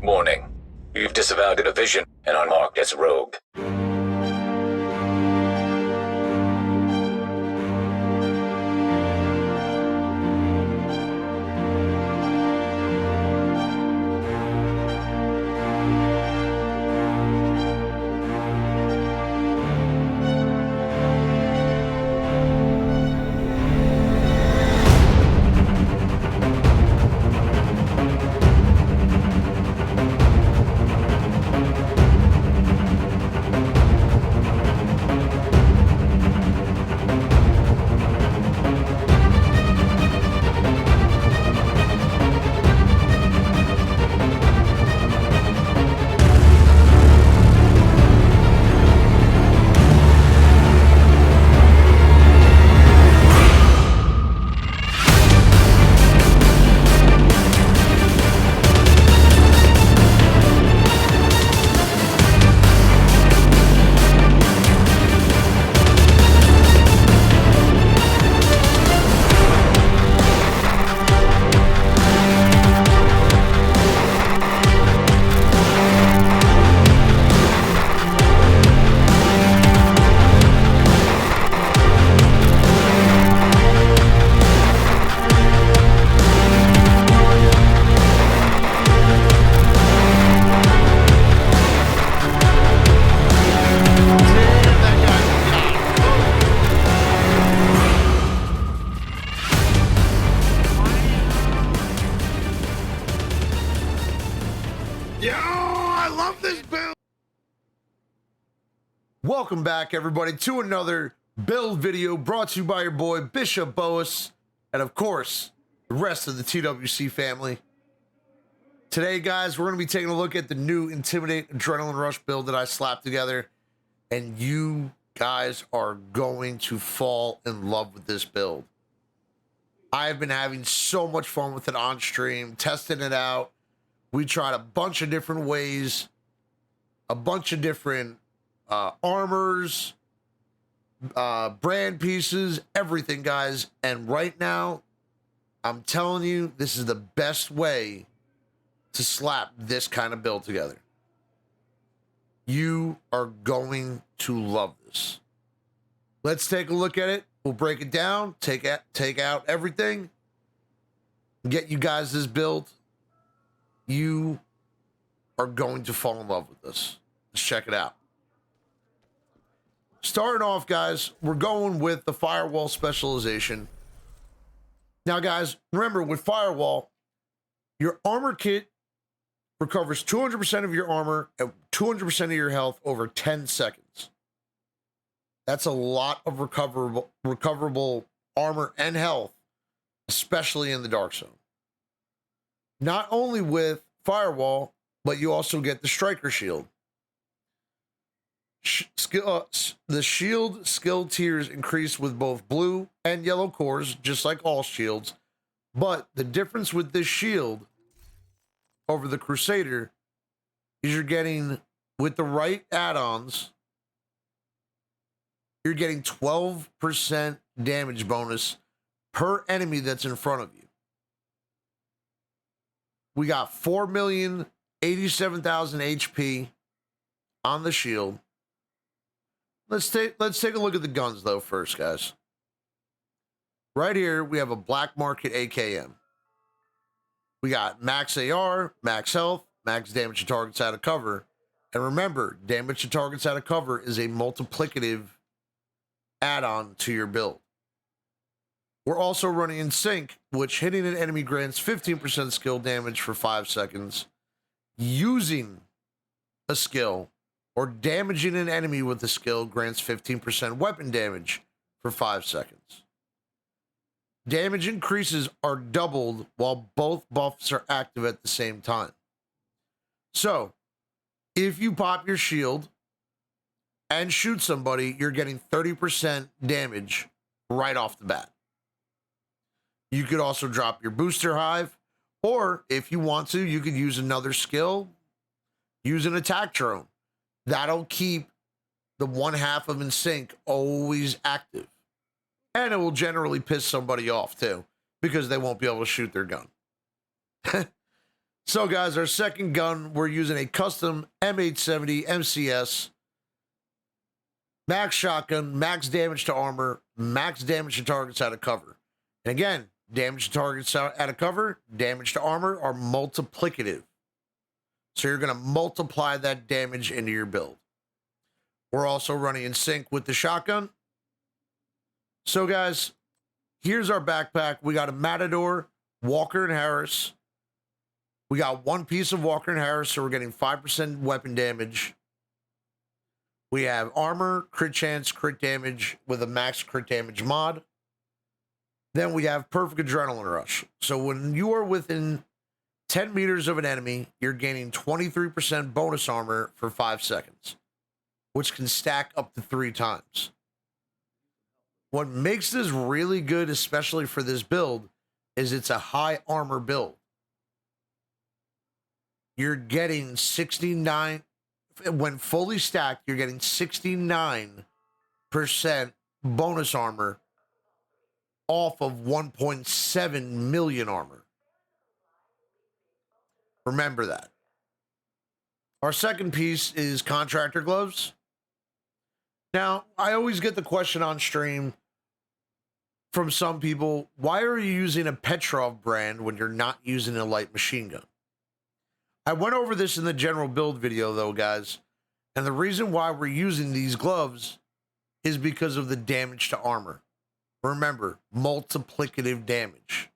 Warning. You've disavowed a division and are marked as rogue. Welcome back, everybody, to another build video brought to you by your boy BishopBoas and, of course, the rest of the TWC family. Today, guys, we're going to be taking a look at the new Intimidate Adrenaline Rush build that I slapped together, and you guys are going to fall in love with this build. I've been having so much fun with it on stream, testing it out. We tried a bunch of different ways, a bunch of different armors, brand pieces, everything, guys. And right now, I'm telling you, this is the best way to slap this kind of build together. You are going to love this. Let's take a look at it. We'll break it down, take out everything, get you guys this build. You are going to fall in love with this. Let's check it out. Starting off, guys, we're going with the Firewall Specialization. Now, guys, remember, with Firewall, your armor kit recovers 200% of your armor and 200% of your health over 10 seconds. That's a lot of recoverable armor and health, especially in the Dark Zone. Not only with Firewall, but you also get the Striker Shield. The shield skill tiers increase with both blue and yellow cores, just like all shields. But the difference with this shield over the Crusader is you're getting, with the right add-ons, you're getting 12% damage bonus per enemy that's in front of you. We got 4,087,000 HP on the shield. Let's take a look at the guns, though, first, guys. Right here, we have a Black Market AKM. We got max AR, max health, max damage to targets out of cover. And remember, damage to targets out of cover is a multiplicative add-on to your build. We're also running in sync, which hitting an enemy grants 15% skill damage for 5 seconds. Using a skill or damaging an enemy with a skill grants 15% weapon damage for 5 seconds. Damage increases are doubled while both buffs are active at the same time. So, if you pop your shield and shoot somebody, you're getting 30% damage right off the bat. You could also drop your booster hive, or if you want to, you could use another skill, use an attack drone. That'll keep the one half of in sync always active. And it will generally piss somebody off too, because they won't be able to shoot their gun. So, guys, our second gun, we're using a custom M870 MCS. Max shotgun, max damage to armor, max damage to targets out of cover. And again, damage to targets out of cover, damage to armor are multiplicative. So you're going to multiply that damage into your build. We're also running in sync with the shotgun. So, guys, here's our backpack. We got a Matador, Walker, and Harris. We got one piece of Walker and Harris, so we're getting 5% weapon damage. We have armor, crit chance, crit damage with a max crit damage mod. Then we have perfect adrenaline rush. So when you are within 10 meters of an enemy, you're gaining 23% bonus armor for 5 seconds, which can stack up to 3 times. What makes this really good, especially for this build, is it's a high armor build. You're getting 69, when fully stacked, you're getting 69% bonus armor off of 1.7 million armor. Remember that. Our second piece is contractor gloves. Now, I always get the question on stream from some people, why are you using a Petrov brand when you're not using a light machine gun? I went over this in the general build video, though, guys, and the reason why we're using these gloves is because of the damage to armor. Remember, multiplicative damage.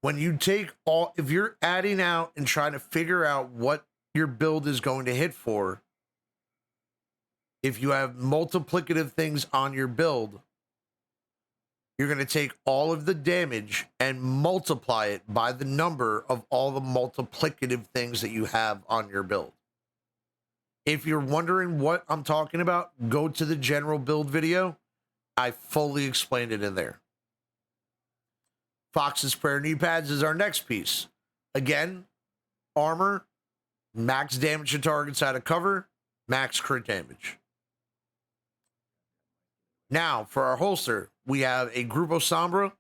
When you take all, if you're adding out and trying to figure out what your build is going to hit for, if you have multiplicative things on your build, you're going to take all of the damage and multiply it by the number of all the multiplicative things that you have on your build. If you're wondering what I'm talking about, go to the general build video. I fully explained it in there. Fox's Prayer knee pads is our next piece. Again, armor, max damage to targets out of cover, max crit damage. Now, for our holster, we have a Grupo Sombra,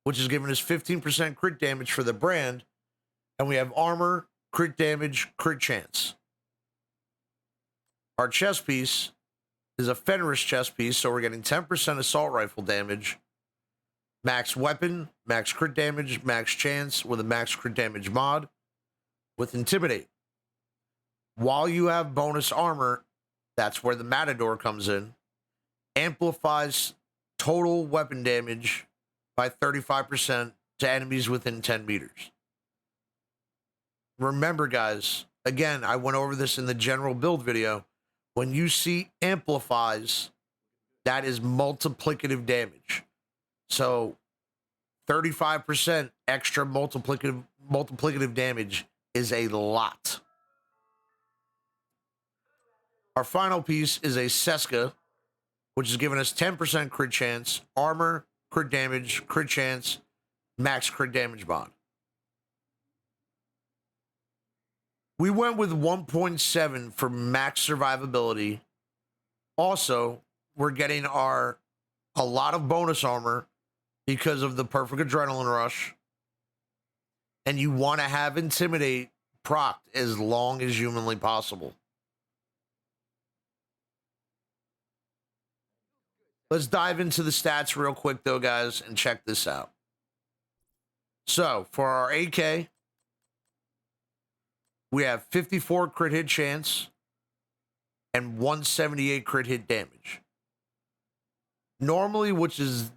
which is giving us 15% crit damage for the brand, and we have armor, crit damage, crit chance. Our chest piece is a Fenris chest piece, so we're getting 10% assault rifle damage, max weapon, max crit damage, max chance with a max crit damage mod with Intimidate. While you have bonus armor, that's where the Matador comes in, amplifies total weapon damage by 35% to enemies within 10 meters. Remember, guys, again, I went over this in the general build video. When you see amplifies, that is multiplicative damage. So 35% extra multiplicative damage is a lot. Our final piece is a Seska, which is giving us 10% crit chance, armor, crit damage, crit chance, max crit damage mod. We went with 1.7 for max survivability. Also, we're getting a lot of bonus armor because of the perfect adrenaline rush. And you want to have Intimidate procced as long as humanly possible. Let's dive into the stats real quick, though, guys, and check this out. So, for our AK, we have 54 crit hit chance and 178 crit hit damage. Normally,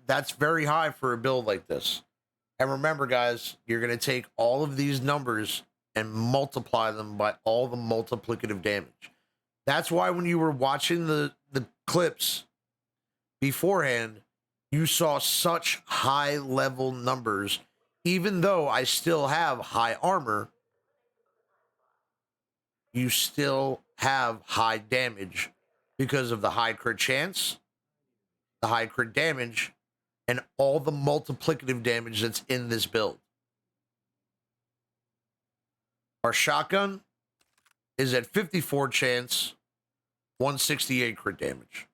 that's very high for a build like this. And remember, guys, you're going to take all of these numbers and multiply them by all the multiplicative damage. That's why when you were watching the clips beforehand, you saw such high level numbers. Even though I still have high armor, you still have high damage because of the high crit chance, the high crit damage, and all the multiplicative damage that's in this build. Our shotgun is at 54 chance, 168 crit damage.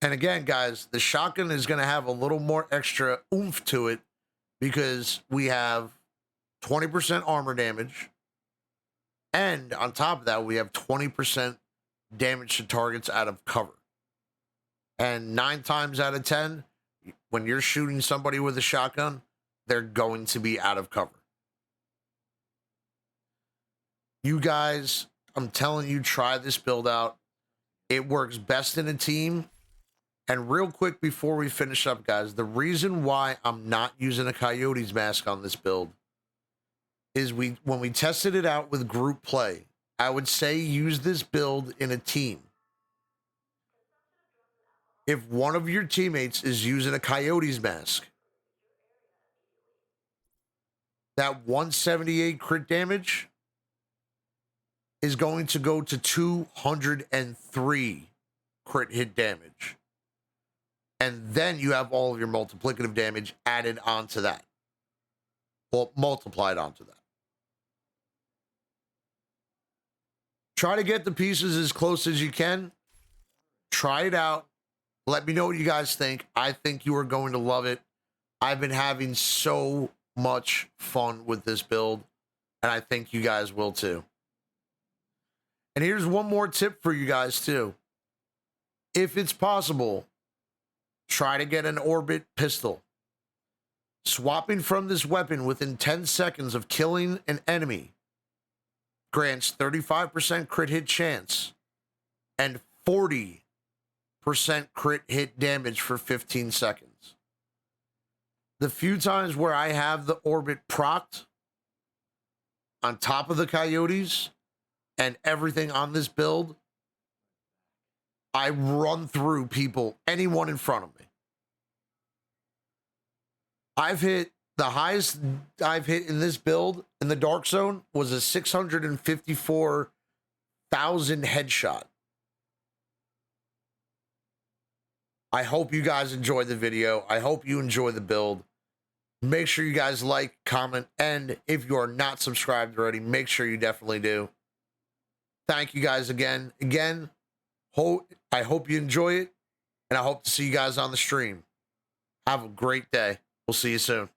And again, guys, the shotgun is going to have a little more extra oomph to it because we have 20% armor damage. And on top of that, we have 20% damage to targets out of cover. And 9 times out of 10, when you're shooting somebody with a shotgun, they're going to be out of cover. You guys, I'm telling you, try this build out. It works best in a team. And real quick before we finish up, guys, the reason why I'm not using a Coyote's mask on this build is when we tested it out with group play, I would say use this build in a team. If one of your teammates is using a Coyote's mask, that 178 crit damage is going to go to 203 crit hit damage. And then you have all of your multiplicative damage added onto that. Well, multiplied onto that. Try to get the pieces as close as you can. Try it out. Let me know what you guys think. I think you are going to love it. I've been having so much fun with this build, and I think you guys will too. And here's one more tip for you guys too. If it's possible, try to get an orbit pistol. Swapping from this weapon within 10 seconds of killing an enemy grants 35% crit hit chance and 40% crit hit damage for 15 seconds. The few times where I have the orbit procced on top of the Coyotes and everything on this build, I run through people, anyone in front of me. I've hit, the highest I've hit in this build in the Dark Zone was a 654,000 headshot. I hope you guys enjoyed the video. I hope you enjoy the build. Make sure you guys like, comment, and if you are not subscribed already, make sure you definitely do. Thank you guys again. I hope you enjoy it, and I hope to see you guys on the stream. Have a great day. We'll see you soon.